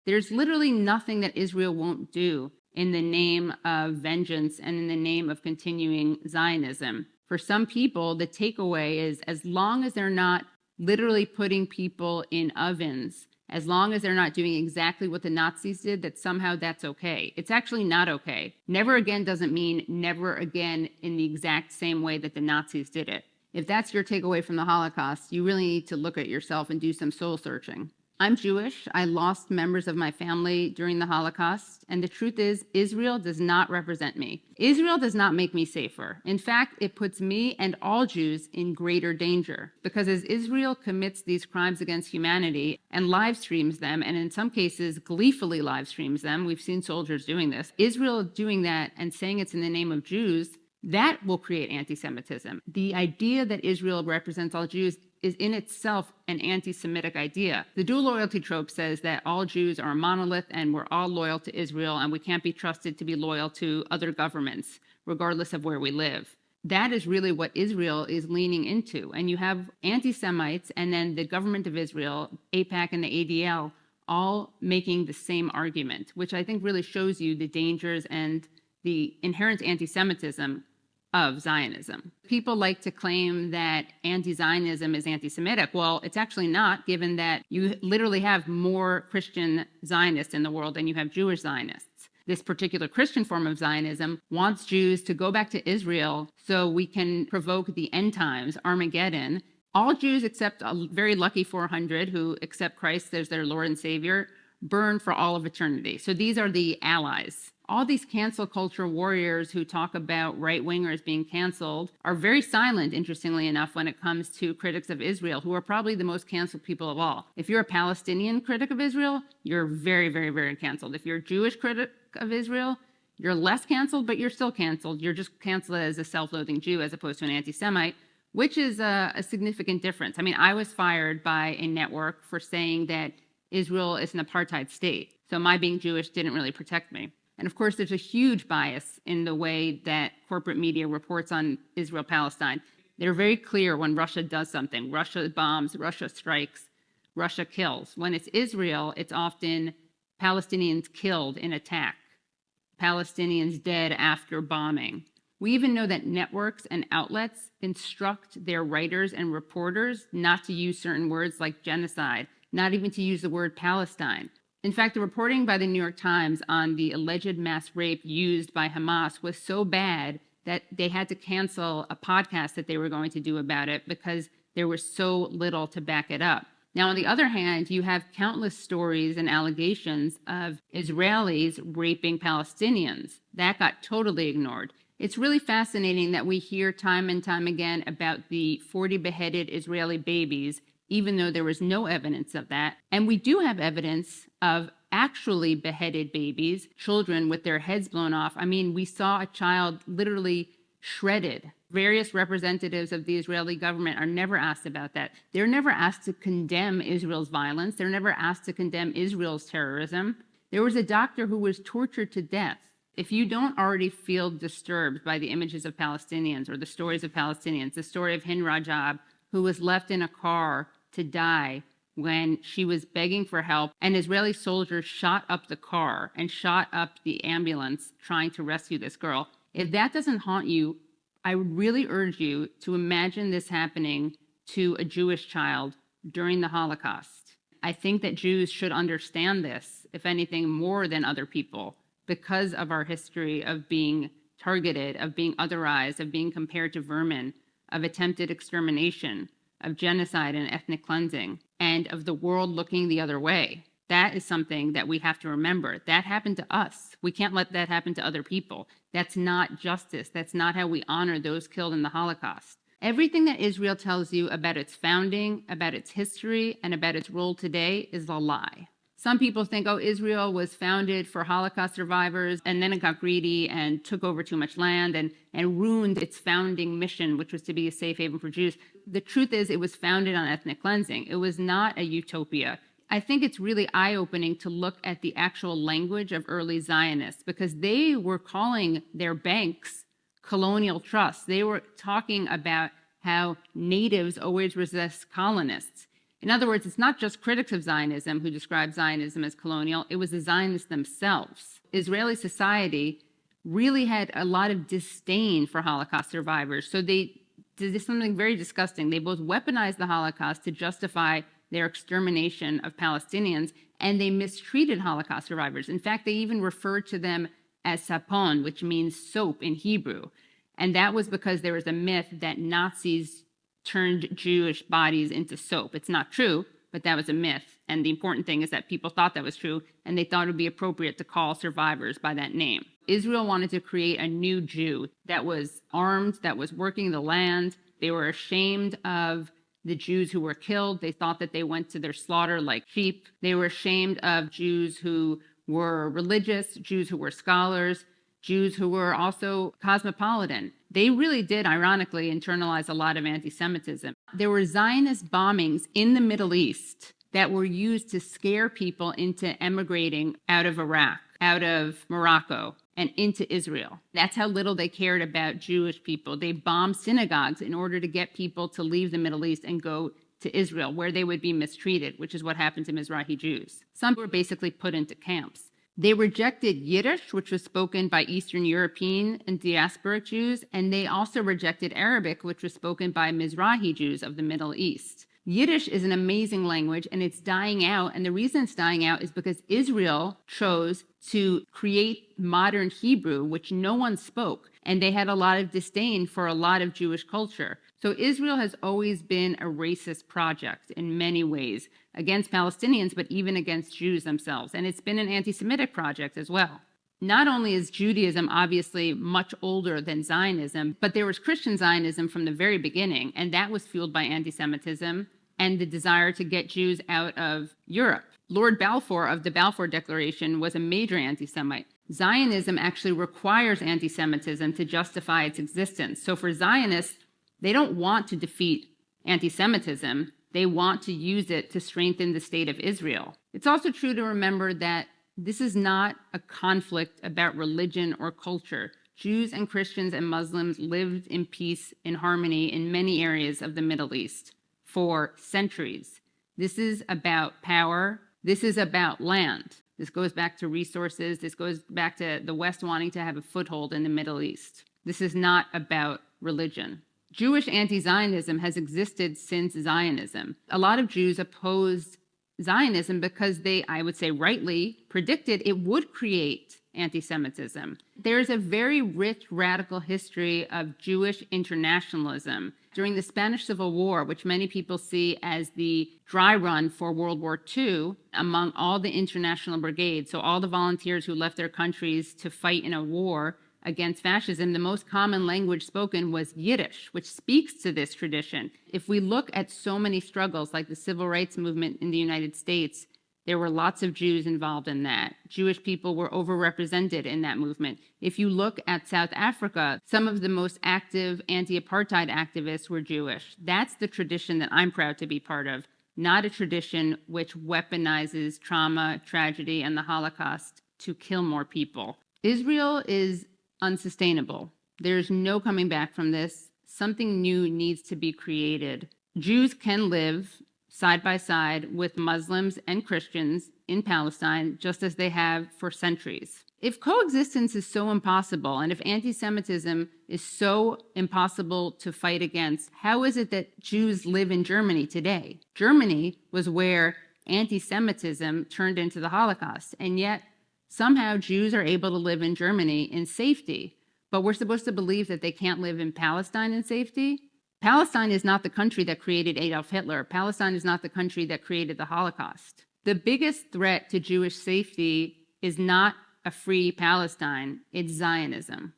There's literally nothing that Israel won't do in the name of vengeance and in the name of continuing Zionism. For some people, the takeaway is as long as they're not literally putting people in ovens, as long as they're not doing exactly what the Nazis did, that somehow that's okay. It's actually not okay. Never again doesn't mean never again in the exact same way that the Nazis did it. If that's your takeaway from the Holocaust, you really need to look at yourself and do some soul searching. I'm Jewish. I lost members of my family during the Holocaust, and the truth is, Israel does not represent me. Israel does not make me safer. In fact, it puts me and all Jews in greater danger, because as Israel commits these crimes against humanity and live streams them, and in some cases gleefully live streams them, we've seen soldiers doing this, Israel doing that and saying it's in the name of Jews, that will create anti-Semitism. The idea that Israel represents all Jews is in itself an anti-Semitic idea. The dual loyalty trope says that all Jews are a monolith and we're all loyal to Israel and we can't be trusted to be loyal to other governments, regardless of where we live. That is really what Israel is leaning into. And you have anti-Semites and then the government of Israel, AIPAC and the ADL, all making the same argument, which I think really shows you the dangers and the inherent anti-Semitism of Zionism. People like to claim that anti-Zionism is anti-Semitic. Well, it's actually not, given that you literally have more Christian Zionists in the world than you have Jewish Zionists. This particular Christian form of Zionism wants Jews to go back to Israel so we can provoke the end times, Armageddon. All Jews except a very lucky 400 who accept Christ as their Lord and Savior burn for all of eternity. So these are the allies. All these cancel culture warriors who talk about right-wingers being canceled are very silent, interestingly enough, when it comes to critics of Israel, who are probably the most canceled people of all. If you're a Palestinian critic of Israel, you're very, very, very canceled. If you're a Jewish critic of Israel, you're less canceled, but you're still canceled. You're just canceled as a self-loathing Jew as opposed to an anti-Semite, which is a significant difference. I mean, I was fired by a network for saying that Israel is an apartheid state. So my being Jewish didn't really protect me. And of course, there's a huge bias in the way that corporate media reports on Israel-Palestine. They're very clear when Russia does something. Russia bombs, Russia strikes, Russia kills. When it's Israel, it's often Palestinians killed in attack, Palestinians dead after bombing. We even know that networks and outlets instruct their writers and reporters not to use certain words like genocide, not even to use the word Palestine. In fact, the reporting by the New York Times on the alleged mass rape used by Hamas was so bad that they had to cancel a podcast that they were going to do about it because there was so little to back it up. Now, on the other hand, you have countless stories and allegations of Israelis raping Palestinians. That got totally ignored. It's really fascinating that we hear time and time again about the 40 beheaded Israeli babies, even though there was no evidence of that. And we do have evidence of actually beheaded babies, children with their heads blown off. I mean, we saw a child literally shredded. Various representatives of the Israeli government are never asked about that. They're never asked to condemn Israel's violence. They're never asked to condemn Israel's terrorism. There was a doctor who was tortured to death. If you don't already feel disturbed by the images of Palestinians or the stories of Palestinians, the story of Hind Rajab, who was left in a car to die when she was begging for help, and Israeli soldiers shot up the car and shot up the ambulance trying to rescue this girl. If that doesn't haunt you, I would really urge you to imagine this happening to a Jewish child during the Holocaust. I think that Jews should understand this, if anything, more than other people, because of our history of being targeted, of being otherized, of being compared to vermin, of attempted extermination, of genocide and ethnic cleansing, and of the world looking the other way. That is something that we have to remember. That happened to us. We can't let that happen to other people. That's not justice. That's not how we honor those killed in the Holocaust. Everything that Israel tells you about its founding, about its history, and about its role today is a lie. Some people think, oh, Israel was founded for Holocaust survivors, and then it got greedy and took over too much land and ruined its founding mission, which was to be a safe haven for Jews. The truth is, it was founded on ethnic cleansing. It was not a utopia. I think it's really eye-opening to look at the actual language of early Zionists, because they were calling their banks colonial trusts. They were talking about how natives always resist colonists. In other words, it's not just critics of Zionism who describe Zionism as colonial, it was the Zionists themselves. Israeli society really had a lot of disdain for Holocaust survivors, so they did something very disgusting. They both weaponized the Holocaust to justify their extermination of Palestinians, and they mistreated Holocaust survivors. In fact, they even referred to them as sapon, which means soap in Hebrew. And that was because there was a myth that Nazis turned Jewish bodies into soap. It's not true, but that was a myth. And the important thing is that people thought that was true, and they thought it would be appropriate to call survivors by that name. Israel wanted to create a new Jew that was armed, that was working the land. They were ashamed of the Jews who were killed. They thought that they went to their slaughter like sheep. They were ashamed of Jews who were religious, Jews who were scholars, Jews who were also cosmopolitan. They really did, ironically, internalize a lot of anti-Semitism. There were Zionist bombings in the Middle East that were used to scare people into emigrating out of Iraq, out of Morocco, and into Israel. That's how little they cared about Jewish people. They bombed synagogues in order to get people to leave the Middle East and go to Israel, where they would be mistreated, which is what happened to Mizrahi Jews. Some were basically put into camps. They rejected Yiddish, which was spoken by Eastern European and diasporic Jews, and they also rejected Arabic, which was spoken by Mizrahi Jews of the Middle East. Yiddish is an amazing language, and it's dying out, and the reason it's dying out is because Israel chose to create modern Hebrew, which no one spoke, and they had a lot of disdain for a lot of Jewish culture. So Israel has always been a racist project in many ways, against Palestinians, but even against Jews themselves, and it's been an anti-Semitic project as well. Not only is Judaism obviously much older than Zionism, but there was Christian Zionism from the very beginning, and that was fueled by anti-Semitism and the desire to get Jews out of Europe. Lord Balfour of the Balfour Declaration was a major anti-Semite. Zionism actually requires anti-Semitism to justify its existence. So for Zionists, they don't want to defeat anti-Semitism. They want to use it to strengthen the state of Israel. It's also true to remember that this is not a conflict about religion or culture. Jews and Christians and Muslims lived in peace, in harmony in many areas of the Middle East for centuries. This is about power. This is about land. This goes back to resources. This goes back to the West wanting to have a foothold in the Middle East. This is not about religion. Jewish anti-Zionism has existed since Zionism. A lot of Jews opposed Zionism because they, I would say rightly, predicted it would create anti-Semitism. There's a very rich radical history of Jewish internationalism. During the Spanish Civil War, which many people see as the dry run for World War II, among all the international brigades, so all the volunteers who left their countries to fight in a war against fascism, the most common language spoken was Yiddish, which speaks to this tradition. If we look at so many struggles like the civil rights movement in the United States, there were lots of Jews involved in that. Jewish people were overrepresented in that movement. If you look at South Africa, some of the most active anti-apartheid activists were Jewish. That's the tradition that I'm proud to be part of, not a tradition which weaponizes trauma, tragedy, and the Holocaust to kill more people. Israel is unsustainable. There's no coming back from this. Something new needs to be created. Jews can live side by side with Muslims and Christians in Palestine, just as they have for centuries. If coexistence is so impossible, and if anti-Semitism is so impossible to fight against, how is it that Jews live in Germany today? Germany was where anti-Semitism turned into the Holocaust, and yet somehow Jews are able to live in Germany in safety, but we're supposed to believe that they can't live in Palestine in safety? Palestine is not the country that created Adolf Hitler. Palestine is not the country that created the Holocaust. The biggest threat to Jewish safety is not a free Palestine, it's Zionism.